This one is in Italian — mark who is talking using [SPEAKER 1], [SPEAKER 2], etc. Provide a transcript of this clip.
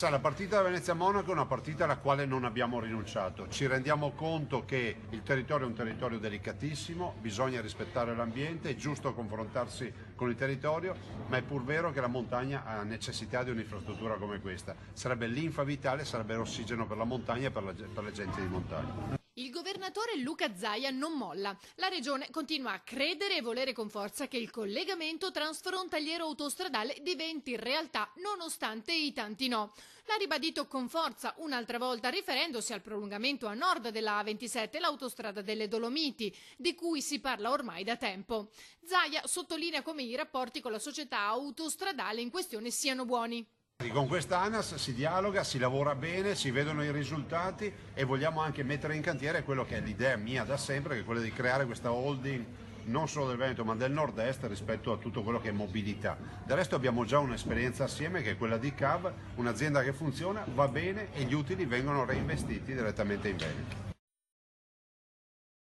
[SPEAKER 1] La partita da Venezia-Monaco è una partita alla quale non abbiamo rinunciato. Ci rendiamo conto che il territorio è un territorio delicatissimo, bisogna rispettare l'ambiente, è giusto confrontarsi con il territorio, ma è pur vero che la montagna ha necessità di un'infrastruttura come questa. Sarebbe linfa vitale, sarebbe ossigeno per la montagna e per le gente di montagna.
[SPEAKER 2] Il governatore Luca Zaia non molla. La regione continua a credere e volere con forza che il collegamento transfrontaliero autostradale diventi realtà, nonostante i tanti no. L'ha ribadito con forza un'altra volta riferendosi al prolungamento a nord della A27, l'autostrada delle Dolomiti, di cui si parla ormai da tempo. Zaia sottolinea come i rapporti con la società autostradale in questione siano buoni.
[SPEAKER 1] Con questa ANAS si dialoga, si lavora bene, si vedono i risultati e vogliamo anche mettere in cantiere quello che è l'idea mia da sempre, che è quella di creare questa holding non solo del Veneto ma del nord-est rispetto a tutto quello che è mobilità. Del resto abbiamo già un'esperienza assieme che è quella di CAV, un'azienda che funziona, va bene e gli utili vengono reinvestiti direttamente in Veneto.